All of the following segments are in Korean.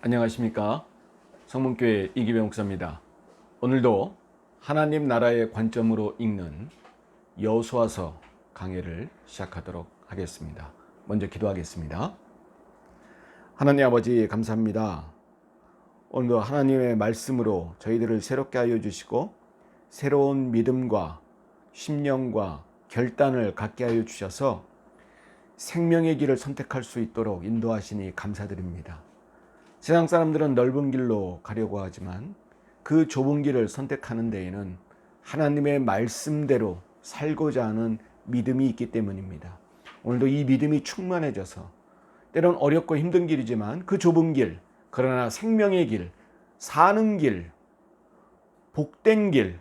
안녕하십니까. 성문교회 이기배 목사입니다. 오늘도 하나님 나라의 관점으로 읽는 여호수아서 강해를 시작하도록 하겠습니다. 먼저 기도하겠습니다. 하나님 아버지 감사합니다. 오늘도 하나님의 말씀으로 저희들을 새롭게 하여 주시고 새로운 믿음과 심령과 결단을 갖게 하여 주셔서 생명의 길을 선택할 수 있도록 인도하시니 감사드립니다. 세상 사람들은 넓은 길로 가려고 하지만 그 좁은 길을 선택하는 데에는 하나님의 말씀대로 살고자 하는 믿음이 있기 때문입니다. 오늘도 이 믿음이 충만해져서 때론 어렵고 힘든 길이지만 그 좁은 길, 그러나 생명의 길, 사는 길, 복된 길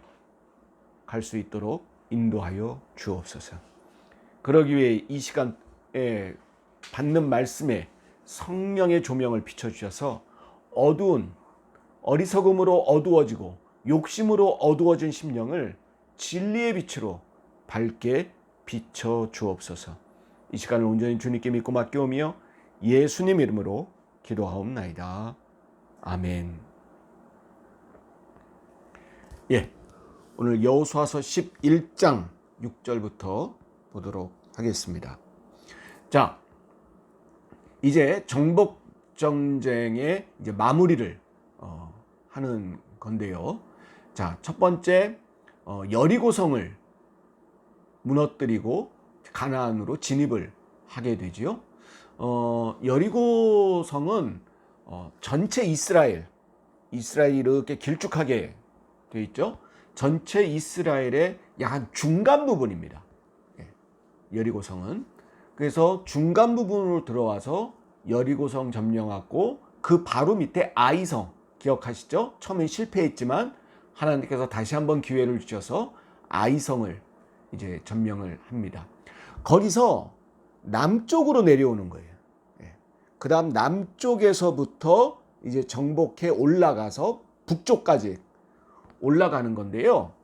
갈 수 있도록 인도하여 주옵소서. 그러기 위해 이 시간에 받는 말씀에 성령의 조명을 비춰주셔서 어두운 어리석음으로 어두워지고 욕심으로 어두워진 심령을 진리의 빛으로 밝게 비춰주옵소서. 이 시간을 온전히 주님께 믿고 맡겨오며 예수님 이름으로 기도하옵나이다. 아멘. 오늘 여호수아서 11장 6절부터 보도록 하겠습니다. 자, 이제 정복 전쟁의 이제 마무리를 하는 건데요. 자, 첫 번째 여리고성을 무너뜨리고 가나안으로 진입을 하게 되지요. 여리고성은 전체 이스라엘이 이렇게 길쭉하게 되어 있죠. 전체 이스라엘의 약 한 중간 부분입니다. 여리고성은. 그래서 중간 부분으로 들어와서 여리고성 점령하고 그 바로 밑에 아이성 기억하시죠? 처음엔 실패했지만 하나님께서 다시 한번 기회를 주셔서 아이성을 이제 점령을 합니다. 거기서 남쪽으로 내려오는 거예요. 그 다음 남쪽에서부터 이제 정복해 올라가서 북쪽까지 올라가는 건데요.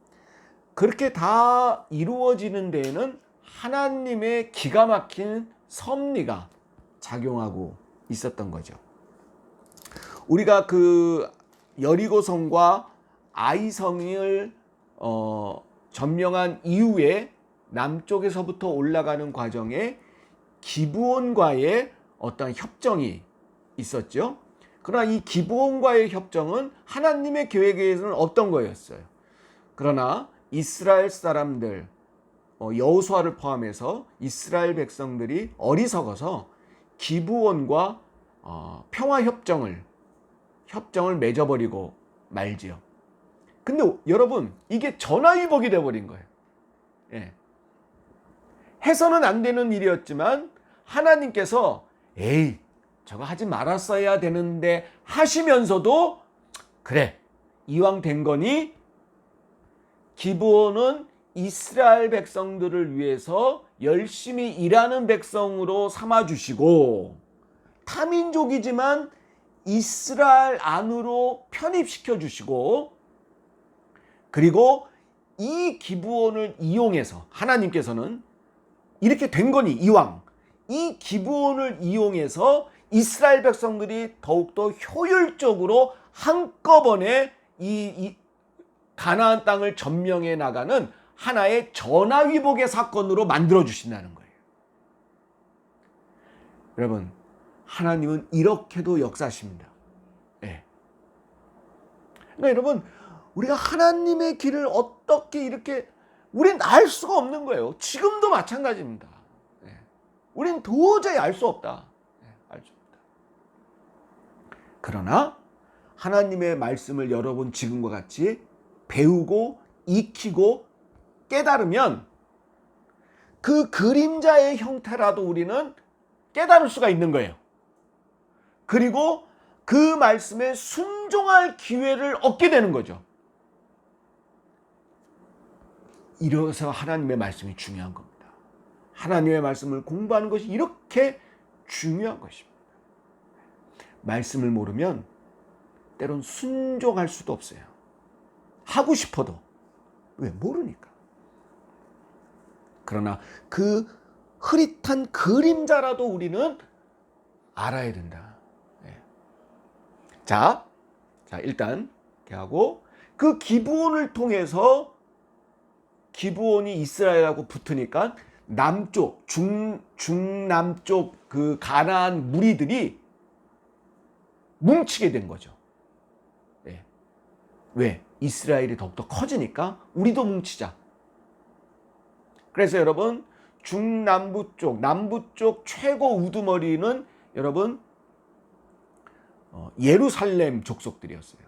그렇게 다 이루어지는 데에는 하나님의 기가 막힌 섭리가 작용하고 있었던 거죠. 우리가 그 여리고성과 아이성을 점령한 이후에 남쪽에서부터 올라가는 과정에 기브온과의 어떤 협정이 있었죠. 그러나 이 기브온과의 협정은 하나님의 계획에서는 없던 거였어요. 그러나 이스라엘 사람들, 여호수아를 포함해서 이스라엘 백성들이 어리석어서 기브온과 평화협정을 맺어버리고 말지요. 근데 여러분, 이게 전화위복이 되어버린 거예요. 해서는 안 되는 일이었지만 하나님께서 에이, 저거 하지 말았어야 되는데 하시면서도 그래, 이왕 된 거니 기브온은 이스라엘 백성들을 위해서 열심히 일하는 백성으로 삼아주시고 타민족이지만 이스라엘 안으로 편입시켜 주시고 그리고 이 기브온을 이용해서 하나님께서는 이렇게 된 거니 이왕 이 기브온을 이용해서 이스라엘 백성들이 더욱더 효율적으로 한꺼번에 이 가나안 땅을 점령해 나가는 하나의 전화위복의 사건으로 만들어 주신다는 거예요. 여러분, 하나님은 이렇게도 역사하십니다. 그러니까 여러분, 우리가 하나님의 길을 어떻게 이렇게 우린 알 수가 없는 거예요. 지금도 마찬가지입니다. 우린 도저히 알 수 없다. 알 수 없다. 그러나 하나님의 말씀을 여러분 지금과 같이 배우고 익히고 깨달으면 그 그림자의 형태라도 우리는 깨달을 수가 있는 거예요. 그리고 그 말씀에 순종할 기회를 얻게 되는 거죠. 이래서 하나님의 말씀이 중요한 겁니다. 하나님의 말씀을 공부하는 것이 이렇게 중요한 것입니다. 말씀을 모르면 때론 순종할 수도 없어요. 하고 싶어도. 왜? 모르니까. 그러나 그 흐릿한 그림자라도 우리는 알아야 된다. 자, 일단 이렇게 하고 그 기브온을 통해서 기브온이 이스라엘하고 붙으니까 남쪽 중남쪽 그 가나안 무리들이 뭉치게 된 거죠. 네. 왜? 이스라엘이 더욱더 커지니까 우리도 뭉치자. 그래서 여러분 중남부 쪽, 남부 쪽 최고 우두머리는 여러분 예루살렘 족속들이었어요.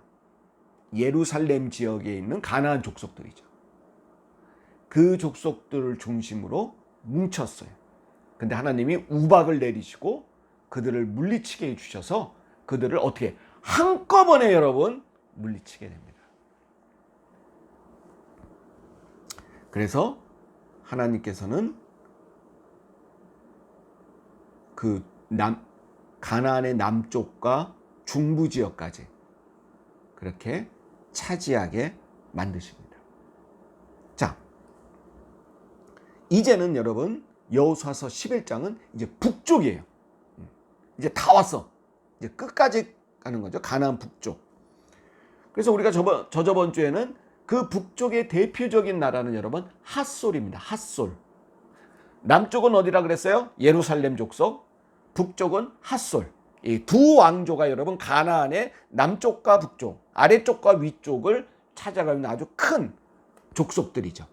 예루살렘 지역에 있는 가나안 족속들이죠. 그 족속들을 중심으로 뭉쳤어요. 근데 하나님이 우박을 내리시고 그들을 물리치게 해주셔서 그들을 어떻게 한꺼번에 여러분 물리치게 됩니다. 그래서 하나님께서는 그 가나안의 남쪽과 중부 지역까지 그렇게 차지하게 만드십니다. 자, 이제는 여러분 여호수아서 11장은 이제 북쪽이에요. 이제 다 왔어. 이제 끝까지 가는 거죠. 가나안 북쪽. 그래서 우리가 저번 주에는 그 북쪽의 대표적인 나라는 여러분 핫솔입니다. 핫솔. 남쪽은 어디라 그랬어요? 예루살렘 족속. 북쪽은 핫솔. 이 두 왕조가 여러분 가나안의 남쪽과 북쪽, 아래쪽과 위쪽을 찾아가는 아주 큰 족속들이죠.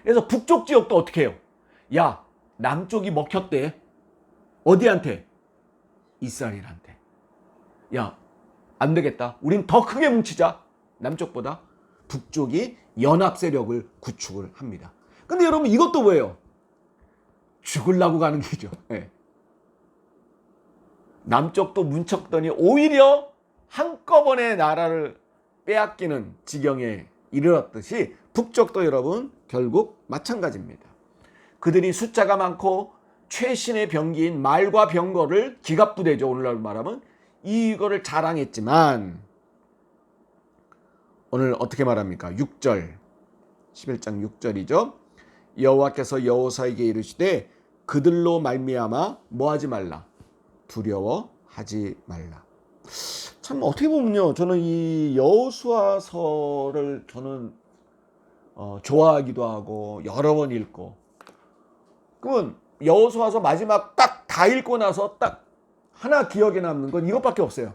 그래서 북쪽 지역도 어떻게 해요? 야, 남쪽이 먹혔대. 어디한테? 이스라엘한테. 야, 안 되겠다. 우린 더 크게 뭉치자. 남쪽보다. 북쪽이 연합 세력을 구축을 합니다. 근데 여러분 이것도 뭐예요? 죽으려고 가는 길이죠. 네. 남쪽도 뭉쳤더니 오히려 한꺼번에 나라를 빼앗기는 지경에 이르렀듯이 북쪽도 여러분 결국 마찬가지입니다. 그들이 숫자가 많고 최신의 병기인 말과 병거를 기갑부대죠. 오늘날 말하면 이거를 자랑했지만 오늘 어떻게 말합니까? 6절 11장 6절이죠. 여호와께서 여호사에게 이르시되 그들로 말미암아 뭐하지 말라? 두려워하지 말라. 참 어떻게 보면요, 저는 이 여호수아서를 저는 좋아하기도 하고 여러 번 읽고, 그러면 여호수아서 마지막 딱 다 읽고 나서 딱 하나 기억에 남는 건 이것밖에 없어요.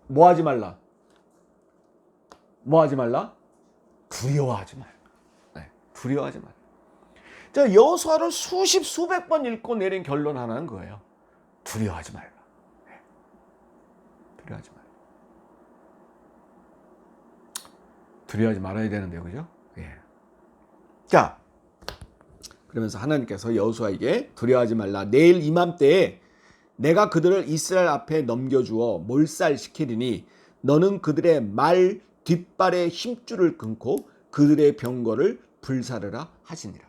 뭐하지 말라? 뭐하지 말라? 두려워하지 말라. 네, 두려워하지 말라. 자, 여호수아를 수백 번 읽고 내린 결론 하나는 그거예요. 두려워하지 말라. 네. 두려워하지 말라. 두려워하지 말아야 되는데요, 그죠? 예. 자, 그러면서 하나님께서 여호수아에게 두려워하지 말라. 내일 이맘때에 내가 그들을 이스라엘 앞에 넘겨주어 몰살시키리니 너는 그들의 말 뒷발의 힘줄을 끊고 그들의 병거를 불사르라 하시니라.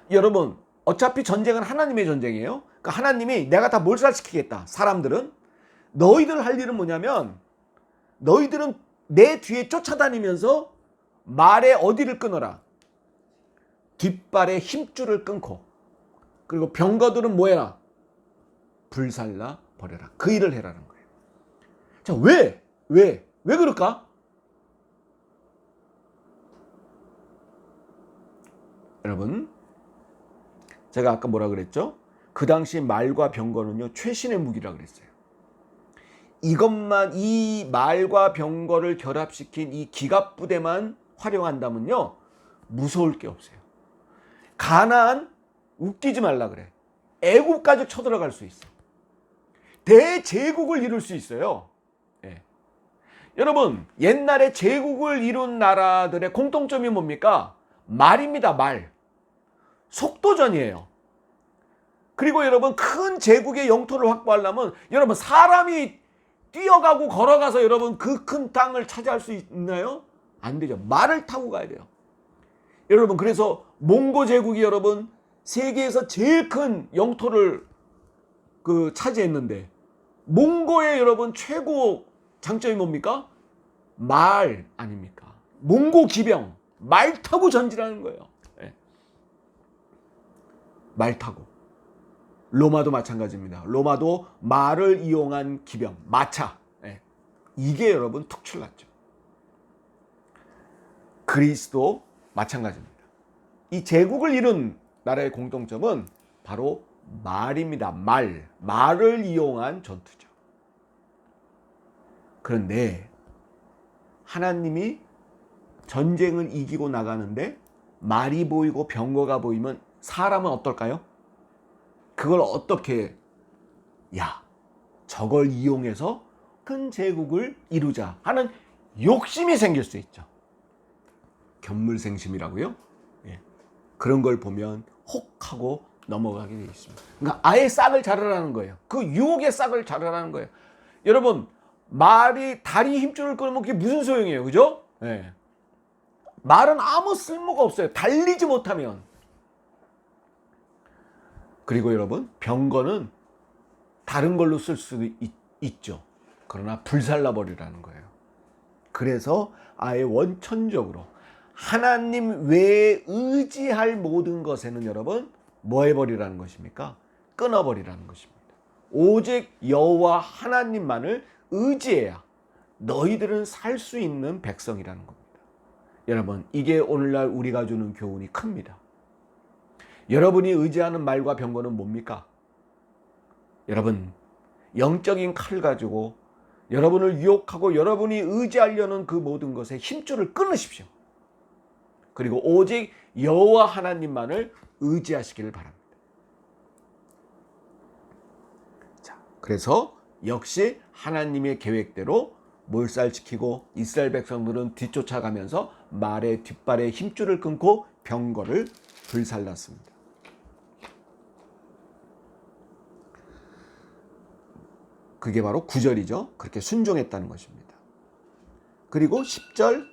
여러분, 어차피 전쟁은 하나님의 전쟁이에요. 그러니까 하나님이 내가 다 몰살시키겠다. 사람들은 너희들 할 일은 뭐냐면 너희들은 내 뒤에 쫓아다니면서 말의 어디를 끊어라? 뒷발의 힘줄을 끊고, 그리고 병거들은 뭐해라? 불살라 버려라. 그 일을 해라는 거예요. 자, 왜 그럴까? 여러분, 제가 아까 뭐라 그랬죠? 그 당시 말과 병거는요, 최신의 무기라 그랬어요. 이것만, 이 말과 병거를 결합시킨 이 기갑부대만 활용한다면요, 무서울 게 없어요. 가나안 웃기지 말라 그래. 애국까지 쳐들어갈 수 있어. 대제국을 이룰 수 있어요. 예. 여러분, 옛날에 제국을 이룬 나라들의 공통점이 뭡니까? 말입니다. 말. 속도전이에요. 그리고 여러분, 큰 제국의 영토를 확보하려면 여러분, 사람이 뛰어가고 걸어가서 여러분 그 큰 땅을 차지할 수 있나요? 안 되죠. 말을 타고 가야 돼요. 여러분, 그래서 몽고 제국이 여러분 세계에서 제일 큰 영토를 차지했는데, 몽고의 여러분 최고 장점이 뭡니까? 말 아닙니까? 몽고 기병, 말 타고 전진하는 거예요. 네. 말 타고. 로마도 마찬가지입니다. 로마도 말을 이용한 기병, 마차. 이게 여러분 특출났죠. 그리스도 마찬가지입니다. 이 제국을 이룬 나라의 공통점은 바로 말입니다. 말을 이용한 전투죠. 그런데 하나님이 전쟁을 이기고 나가는데 말이 보이고 병거가 보이면 사람은 어떨까요? 그걸 어떻게 저걸 이용해서 큰 제국을 이루자 하는 욕심이 생길 수 있죠. 견물생심이라고요? 그런 걸 보면 혹하고 넘어가게 되어 있습니다. 그러니까 아예 싹을 자르라는 거예요. 그 유혹의 싹을 자르라는 거예요. 여러분, 말이 다리 힘줄을 끊으면 그게 무슨 소용이에요, 그죠? 말은 아무 쓸모가 없어요. 달리지 못하면. 그리고 여러분, 병거는 다른 걸로 쓸 수도 있죠. 그러나 불살라 버리라는 거예요. 그래서 아예 원천적으로 하나님 외에 의지할 모든 것에는 여러분 뭐 해버리라는 것입니까? 끊어버리라는 것입니다. 오직 여호와 하나님만을 의지해야 너희들은 살 수 있는 백성이라는 겁니다. 여러분, 이게 오늘날 우리가 주는 교훈이 큽니다. 여러분이 의지하는 말과 병거는 뭡니까? 여러분, 영적인 칼 가지고 여러분을 유혹하고 여러분이 의지하려는 그 모든 것에 힘줄을 끊으십시오. 그리고 오직 여호와 하나님만을 의지하시기를 바랍니다. 자, 그래서 역시 하나님의 계획대로 몰살시키고 이스라엘 백성들은 뒤쫓아가면서 말의 뒷발에 힘줄을 끊고 병거를 불살랐습니다. 그게 바로 9절이죠. 그렇게 순종했다는 것입니다. 그리고 10절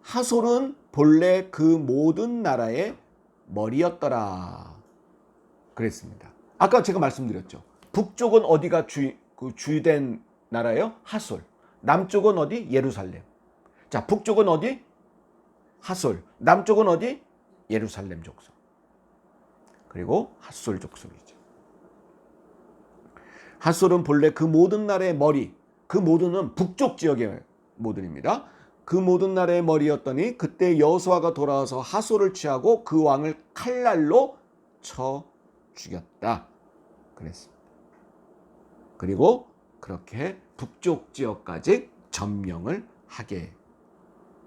하솔은 본래 그 모든 나라의 머리였더라 그랬습니다. 아까 제가 말씀드렸죠. 북쪽은 어디가 주된 나라예요? 하솔. 남쪽은 어디? 예루살렘. 자, 북쪽은 어디? 하솔. 남쪽은 어디? 예루살렘 족속. 그리고 핫솔 족속이죠. 핫솔은 본래 그 모든 나라의 머리, 그 모든은 북쪽 지역의 모든입니다. 그 모든 나라의 머리였더니 그때 여호수아가 돌아와서 핫솔을 취하고 그 왕을 칼날로 쳐 죽였다 그랬습니다. 그리고 그렇게 북쪽 지역까지 점령을 하게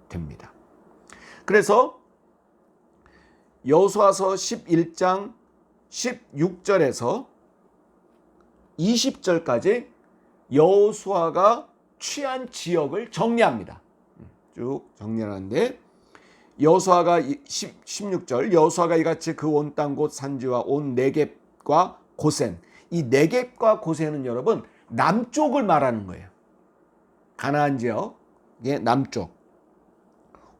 됩니다. 그래서 여호수아서 11장 16절에서 20절까지 여호수아가 취한 지역을 정리합니다. 쭉 정리하는데 여호수아가 16절 여호수아가 이같이 그 온 땅 곧 산지와 온 네겝과 고센, 이 네겝과 고센은 여러분 남쪽을 말하는 거예요. 가나안 지역의 남쪽,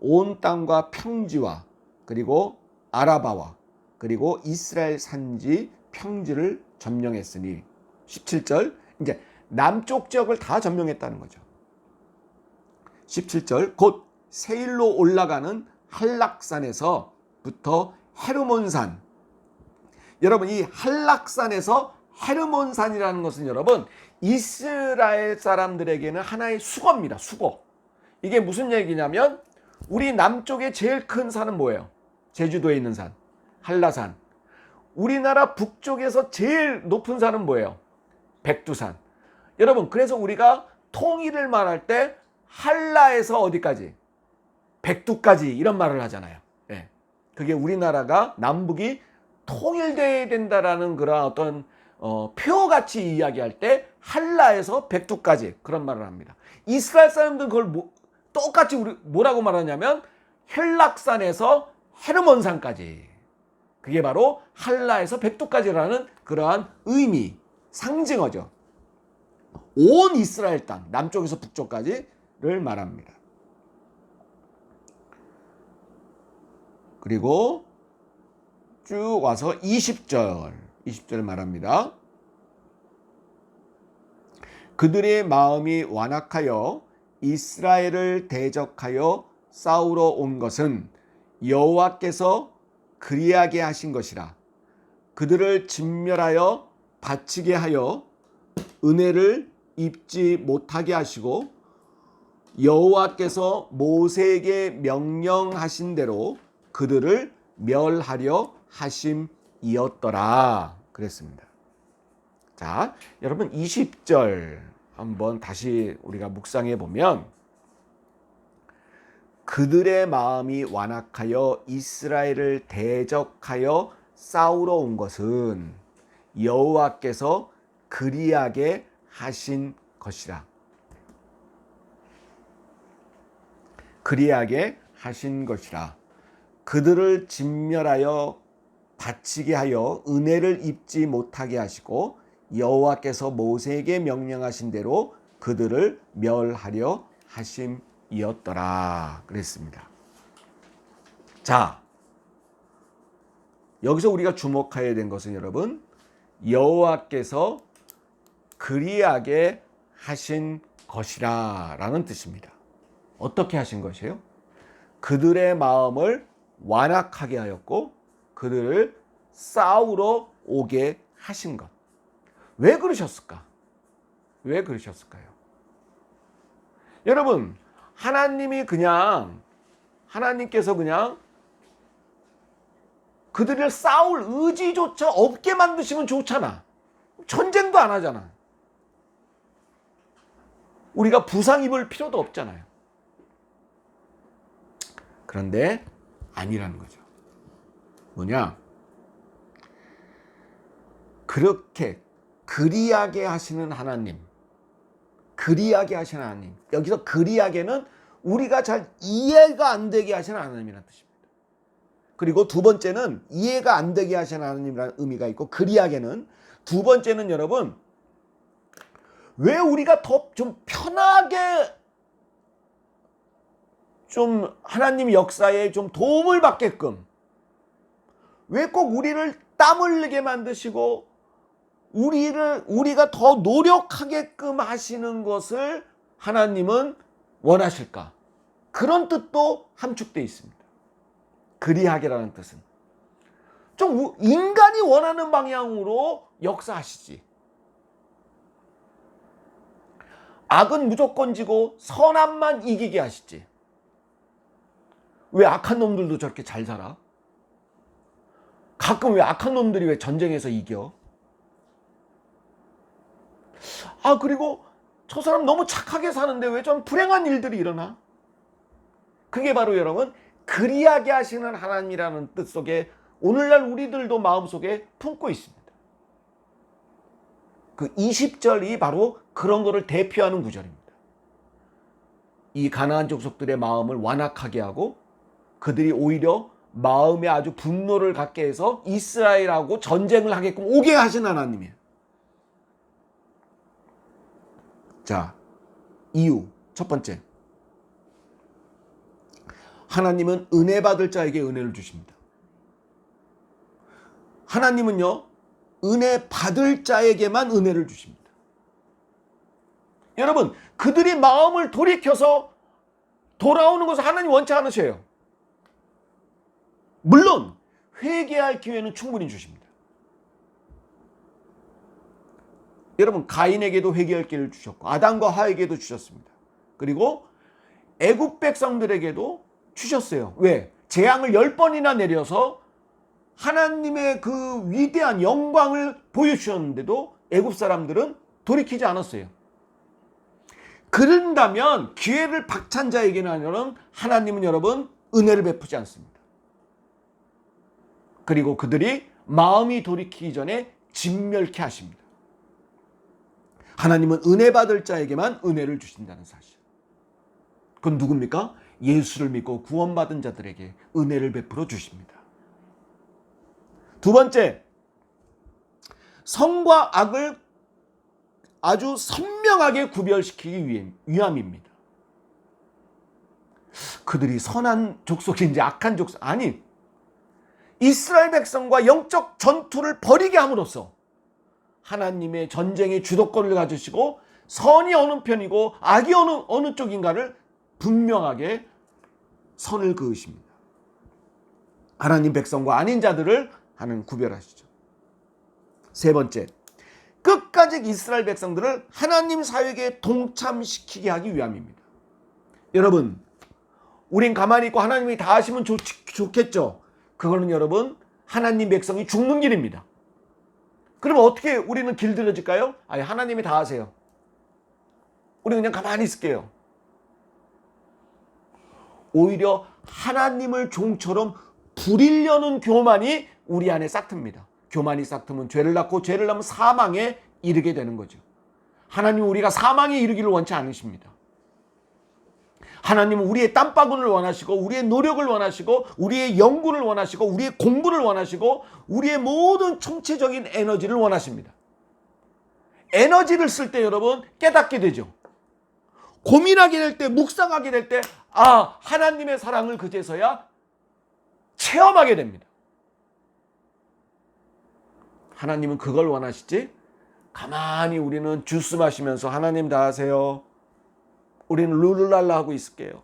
온 땅과 평지와 그리고 아라바와 그리고 이스라엘 산지 평지를 점령했으니 17절 이제 남쪽 지역을 다 점령했다는 거죠. 17절 곧 세일로 올라가는 한락산에서부터 헤르몬산. 여러분 이 한락산에서 헤르몬산이라는 것은 여러분 이스라엘 사람들에게는 하나의 수거입니다. 수거. 이게 무슨 얘기냐면 우리 남쪽에 제일 큰 산은 뭐예요? 제주도에 있는 산, 한라산. 우리나라 북쪽에서 제일 높은 산은 뭐예요? 백두산. 여러분 그래서 우리가 통일을 말할 때 한라에서 어디까지? 백두까지 이런 말을 하잖아요. 예. 그게 우리나라가 남북이 통일돼야 된다라는 그런 어떤 표같이 이야기할 때 한라에서 백두까지 그런 말을 합니다. 이스라엘 사람들은 그걸 똑같이 우리 뭐라고 말하냐면 헬락산에서 헤르몬산까지. 그게 바로 한라에서 백두까지라는 그러한 의미, 상징어죠. 온 이스라엘 땅, 남쪽에서 북쪽까지를 말합니다. 그리고 쭉 와서 20절을 말합니다. 그들의 마음이 완악하여 이스라엘을 대적하여 싸우러 온 것은 여호와께서 그리하게 하신 것이라. 그들을 진멸하여 다치게 하여 은혜를 입지 못하게 하시고 여호와께서 모세에게 명령하신 대로 그들을 멸하려 하심이었더라 그랬습니다. 자, 여러분 20절 한번 다시 우리가 묵상해 보면 그들의 마음이 완악하여 이스라엘을 대적하여 싸우러 온 것은 여호와께서 그리하게 하신 것이라. 그리하게 하신 것이라. 그들을 진멸하여 다치게 하여 은혜를 입지 못하게 하시고 여호와께서 모세에게 명령하신 대로 그들을 멸하려 하심이었더라 그랬습니다. 자, 여기서 우리가 주목해야 된 것은 여러분, 여호와께서 그리하게 하신 것이라 라는 뜻입니다. 어떻게 하신 것이에요? 그들의 마음을 완악하게 하였고 그들을 싸우러 오게 하신 것. 왜 그러셨을까? 왜 그러셨을까요? 여러분, 하나님께서 그냥 그들을 싸울 의지조차 없게 만드시면 좋잖아. 전쟁도 안 하잖아. 우리가 부상 입을 필요도 없잖아요. 그런데 아니라는 거죠. 뭐냐? 그렇게 그리하게 하시는 하나님. 그리하게 하시는 하나님. 여기서 그리하게는 우리가 잘 이해가 안 되게 하시는 하나님이라는 뜻입니다. 그리고 두 번째는 이해가 안 되게 하시는 하나님이라는 의미가 있고, 그리하게는 두 번째는 여러분, 왜 우리가 더 좀 편하게 좀 하나님 역사에 좀 도움을 받게끔, 왜 꼭 우리를 땀 흘리게 만드시고 우리가 더 노력하게끔 하시는 것을 하나님은 원하실까? 그런 뜻도 함축되어 있습니다. 그리하게라는 뜻은 좀 인간이 원하는 방향으로 역사하시지. 악은 무조건 지고 선함만 이기게 하시지. 왜 악한 놈들도 저렇게 잘 살아? 가끔 왜 악한 놈들이 왜 전쟁에서 이겨? 그리고 저 사람 너무 착하게 사는데 왜 좀 불행한 일들이 일어나? 그게 바로 여러분, 그리하게 하시는 하나님이라는 뜻 속에 오늘날 우리들도 마음속에 품고 있습니다. 그 20절이 바로 그런 거를 대표하는 구절입니다. 이 가나안 족속들의 마음을 완악하게 하고 그들이 오히려 마음에 아주 분노를 갖게 해서 이스라엘하고 전쟁을 하게끔 오게 하신 하나님이에요. 자, 이유 첫 번째, 하나님은 은혜 받을 자에게 은혜를 주십니다. 하나님은요, 은혜 받을 자에게만 은혜를 주십니다. 여러분, 그들이 마음을 돌이켜서 돌아오는 것을 하나님 원치 않으셔요. 물론 회개할 기회는 충분히 주십니다. 여러분, 가인에게도 회개할 기회를 주셨고 아담과 하에게도 주셨습니다. 그리고 애굽 백성들에게도 주셨어요. 왜? 재앙을 10번이나 내려서 하나님의 그 위대한 영광을 보여주셨는데도 애굽 사람들은 돌이키지 않았어요. 그런다면 기회를 박찬 자에게는 하나님은 여러분 은혜를 베푸지 않습니다. 그리고 그들이 마음이 돌이키기 전에 진멸케 하십니다. 하나님은 은혜 받을 자에게만 은혜를 주신다는 사실. 그건 누굽니까? 예수를 믿고 구원받은 자들에게 은혜를 베풀어 주십니다. 두 번째, 선과 악을 아주 선명하게 구별시키기 위함입니다. 그들이 선한 족속인지 악한 족속, 아니, 이스라엘 백성과 영적 전투를 벌이게 함으로써 하나님의 전쟁의 주도권을 가지시고 선이 어느 편이고 악이 어느 쪽인가를 분명하게 선을 그으십니다. 하나님 백성과 아닌 자들을 하나님 구별하시죠. 세 번째, 끝까지 이스라엘 백성들을 하나님 사역에 동참시키게 하기 위함입니다. 여러분, 우린 가만히 있고 하나님이 다 하시면 좋겠죠. 그거는 여러분, 하나님 백성이 죽는 길입니다. 그러면 어떻게 우리는 길들여질까요? 아니, 하나님이 다 하세요. 우리 그냥 가만히 있을게요. 오히려 하나님을 종처럼 부리려는 교만이 우리 안에 싹틉니다. 교만이 싹트면 죄를 낳고, 죄를 낳으면 사망에 이르게 되는 거죠. 하나님은 우리가 사망에 이르기를 원치 않으십니다. 하나님은 우리의 땀바구니를 원하시고, 우리의 노력을 원하시고, 우리의 연구를 원하시고, 우리의 공부를 원하시고, 우리의 모든 총체적인 에너지를 원하십니다. 에너지를 쓸 때 여러분 깨닫게 되죠. 고민하게 될 때, 묵상하게 될 때, 아, 하나님의 사랑을 그제서야 체험하게 됩니다. 하나님은 그걸 원하시지, 가만히 우리는 주스 마시면서 하나님 다 하세요, 우리는 룰루랄라 하고 있을게요.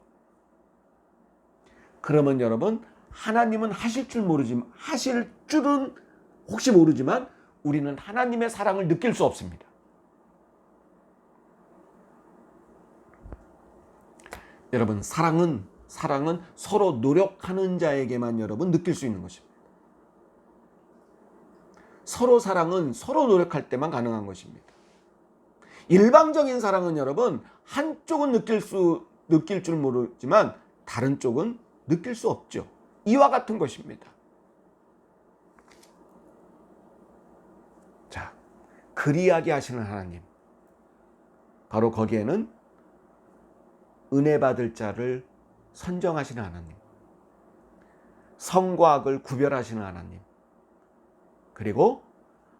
그러면 여러분, 하나님은 하실 줄은 혹시 모르지만 우리는 하나님의 사랑을 느낄 수 없습니다. 여러분, 사랑은 서로 노력하는 자에게만 여러분 느낄 수 있는 것입니다. 서로 사랑은 서로 노력할 때만 가능한 것입니다. 일방적인 사랑은 여러분, 한쪽은 느낄 줄 모르지만 다른 쪽은 느낄 수 없죠. 이와 같은 것입니다. 자, 그리하게 하시는 하나님, 바로 거기에는 은혜 받을 자를 선정하시는 하나님, 성과 악을 구별하시는 하나님, 그리고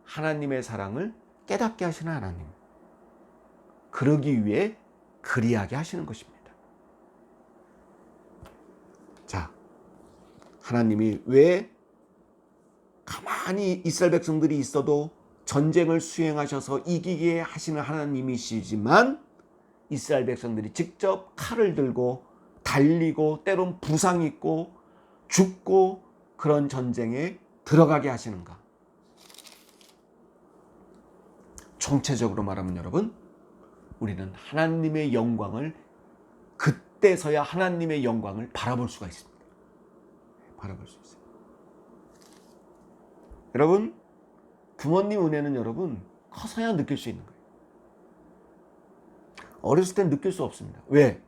하나님의 사랑을 깨닫게 하시는 하나님, 그러기 위해 그리하게 하시는 것입니다. 자, 하나님이 왜 가만히 이스라엘 백성들이 있어도 전쟁을 수행하셔서 이기게 하시는 하나님이시지만, 이스라엘 백성들이 직접 칼을 들고 달리고 때론 부상 입고 죽고 그런 전쟁에 들어가게 하시는가? 총체적으로 말하면 여러분, 우리는 하나님의 영광을, 그때서야 하나님의 영광을 바라볼 수가 있습니다. 바라볼 수 있어요. 여러분, 부모님 은혜는 여러분 커서야 느낄 수 있는 거예요. 어렸을 때는 느낄 수 없습니다. 왜?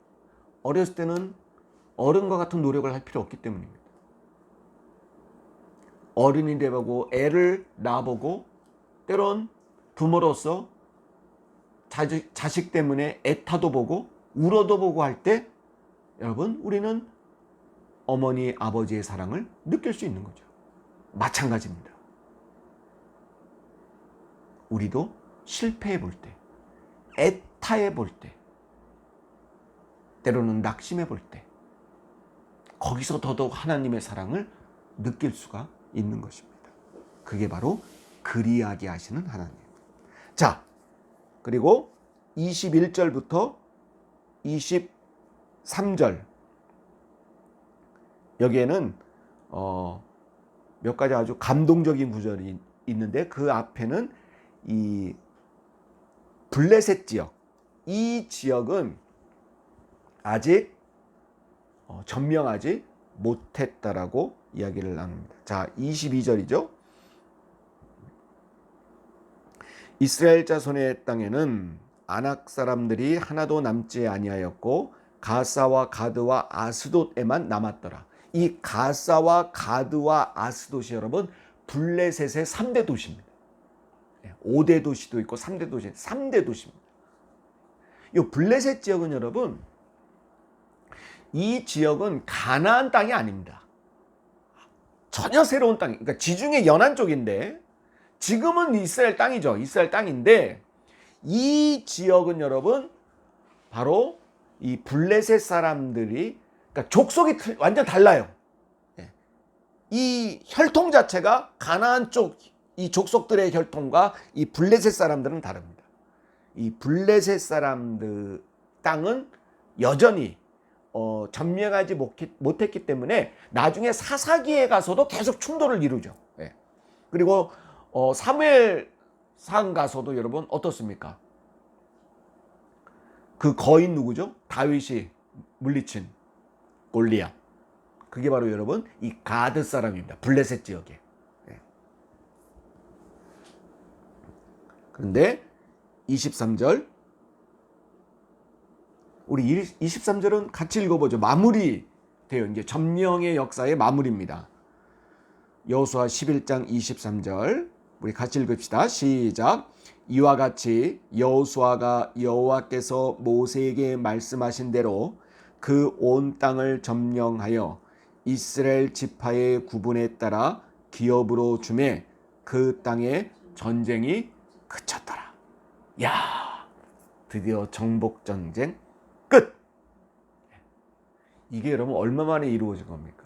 어렸을 때는 어른과 같은 노력을 할 필요 없기 때문입니다. 어른이 돼보고 애를 낳아보고 때론 부모로서 자식 때문에 애타도 보고 울어도 보고 할 때 여러분, 우리는 어머니 아버지의 사랑을 느낄 수 있는 거죠. 마찬가지입니다. 우리도 실패해 볼 때, 애타해 볼 때, 때로는 낙심해 볼 때, 거기서 더더욱 하나님의 사랑을 느낄 수가 있는 것입니다. 그게 바로 그리하게 하시는 하나님. 자, 그리고 21절부터 23절, 여기에는 몇 가지 아주 감동적인 구절이 있는데, 그 앞에는 이 블레셋 지역, 이 지역은 아직 점령하지 못했다라고 이야기를 나눕니다. 자, 22절이죠. 이스라엘 자손의 땅에는 아낙 사람들이 하나도 남지 아니하였고 가사와 가드와 아스돗에만 남았더라. 이 가사와 가드와 아스돗이 여러분 블레셋의 3대 도시입니다. 5대 도시도 있고 3대 도시, 3대 도시입니다. 이 블레셋 지역은 여러분, 이 지역은 가나안 땅이 아닙니다. 전혀 새로운 땅, 그러니까 지중해 연안 쪽인데 지금은 이스라엘 땅이죠. 이스라엘 땅인데, 이 지역은 여러분 바로 이 블레셋 사람들이, 그러니까 족속이 완전 달라요. 이 혈통 자체가 가나안 쪽 이 족속들의 혈통과 이 블레셋 사람들은 다릅니다. 이 블레셋 사람들 땅은 여전히 점령하지 못했기 때문에 나중에 사사기에 가서도 계속 충돌을 이루죠. 그리고 사무엘 가서도 여러분 어떻습니까? 그 거인 누구죠? 다윗이 물리친 골리앗. 그게 바로 여러분 이 가드 사람입니다. 블레셋 지역에. 네. 그런데 23절 우리 23절은 같이 읽어보죠. 마무리돼요. 이제 점령의 역사의 마무리입니다. 여호수아 11장 23절 우리 같이 읽읍시다. 시작. 이와 같이 여호수아가 여호와께서 모세에게 말씀하신 대로 그 온 땅을 점령하여 이스라엘 지파의 구분에 따라 기업으로 주매 그 땅에 전쟁이 그쳤더라. 야, 드디어 정복 전쟁 끝. 이게 여러분 얼마 만에 이루어진 겁니까?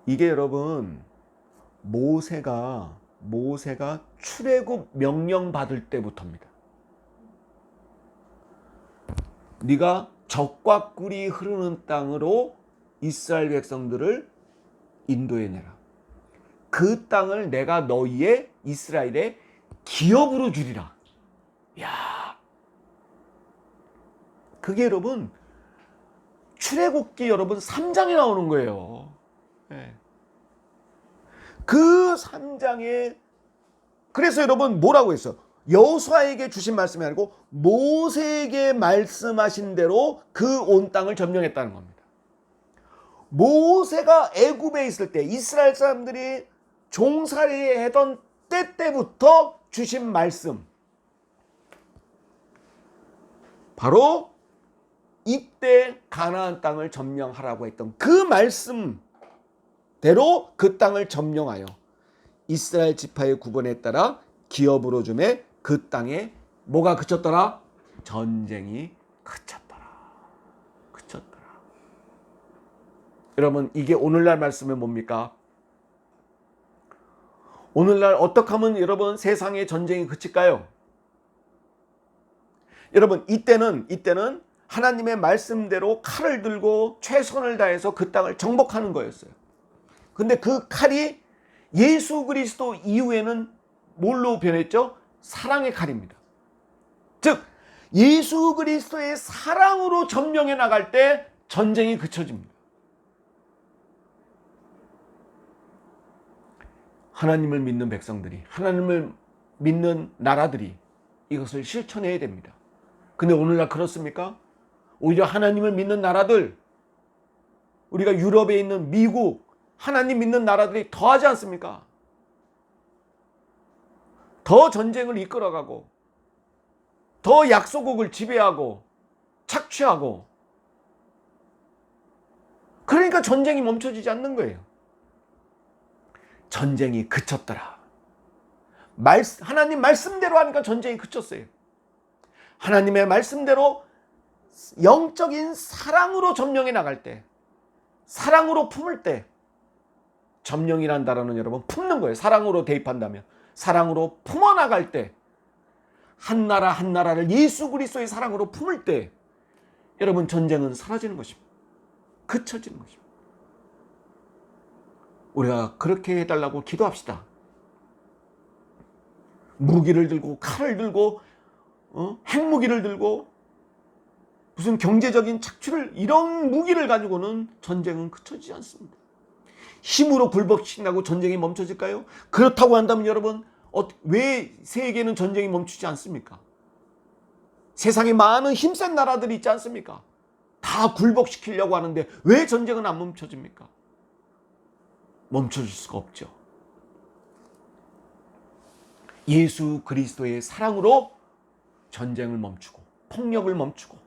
이게 여러분 모세가 출애굽 명령 받을 때부터입니다. 네가 젖과 꿀이 흐르는 땅으로 이스라엘 백성들을 인도해내라. 그 땅을 내가 너희의 이스라엘의 기업으로 주리라. 야, 그게 여러분 출애굽기 여러분 3장에 나오는 거예요. 네. 그 3장에 그래서 여러분 뭐라고 했어요? 여호수아에게 주신 말씀이 아니고 모세에게 말씀하신 대로 그 온 땅을 점령했다는 겁니다. 모세가 애굽에 있을 때 이스라엘 사람들이 종살이 하던 때부터 주신 말씀, 바로 이때 가나안 땅을 점령하라고 했던 그 말씀대로 그 땅을 점령하여 이스라엘 지파의 구분에 따라 기업으로 주매 그 땅에 뭐가 그쳤더라? 전쟁이 그쳤더라. 여러분 이게 오늘날 말씀은 뭡니까? 오늘날 어떻게 하면 여러분 세상의 전쟁이 그칠까요? 여러분 이때는 하나님의 말씀대로 칼을 들고 최선을 다해서 그 땅을 정복하는 거였어요. 근데 그 칼이 예수 그리스도 이후에는 뭘로 변했죠? 사랑의 칼입니다. 즉 예수 그리스도의 사랑으로 점령해 나갈 때 전쟁이 그쳐집니다. 하나님을 믿는 백성들이, 하나님을 믿는 나라들이 이것을 실천해야 됩니다. 근데 오늘날 그렇습니까? 오히려 하나님을 믿는 나라들, 우리가 유럽에 있는 미국, 하나님 믿는 나라들이 더 하지 않습니까? 더 전쟁을 이끌어가고, 더 약소국을 지배하고, 착취하고, 그러니까 전쟁이 멈춰지지 않는 거예요. 전쟁이 그쳤더라. 하나님 말씀대로 하니까 전쟁이 그쳤어요. 하나님의 말씀대로 영적인 사랑으로 점령해 나갈 때, 사랑으로 품을 때, 점령이란 단어는 여러분 품는 거예요. 사랑으로 대입한다면 사랑으로 품어나갈 때, 한 나라 한 나라를 예수 그리스도의 사랑으로 품을 때 여러분 전쟁은 사라지는 것입니다. 그쳐지는 것입니다. 우리가 그렇게 해달라고 기도합시다. 무기를 들고 칼을 들고 핵무기를 들고 무슨 경제적인 착취를 이런 무기를 가지고는 전쟁은 그쳐지지 않습니다. 힘으로 굴복시킨다고 전쟁이 멈춰질까요? 그렇다고 한다면 여러분 왜 세계는 전쟁이 멈추지 않습니까? 세상에 많은 힘센 나라들이 있지 않습니까? 다 굴복시키려고 하는데 왜 전쟁은 안 멈춰집니까? 멈춰질 수가 없죠. 예수 그리스도의 사랑으로 전쟁을 멈추고 폭력을 멈추고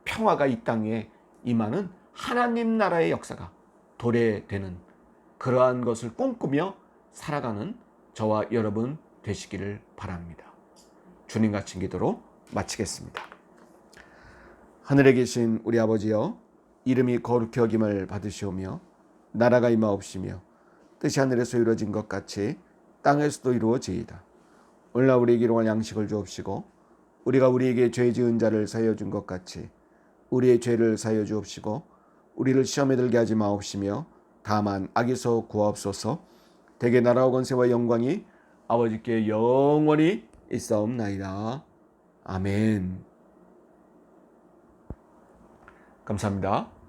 평화가 이 땅에 임하는 하나님 나라의 역사가 도래되는 그러한 것을 꿈꾸며 살아가는 저와 여러분 되시기를 바랍니다. 주님 같은 기도로 마치겠습니다. 하늘에 계신 우리 아버지여, 이름이 거룩히 여김을 받으시오며 나라가 임하옵시며 뜻이 하늘에서 이루어진 것 같이 땅에서도 이루어지이다. 오늘날 우리에게 일용할 양식을 주옵시고 우리가 우리에게 죄 지은 자를 사하여 준 것 같이 우리의 죄를 사하여 주옵시고 우리를 시험에 들게 하지 마옵시며 다만 악에서 구하옵소서. 대개 나라와 권세와 영광이 아버지께 영원히 있사옵나이다. 아멘. 감사합니다.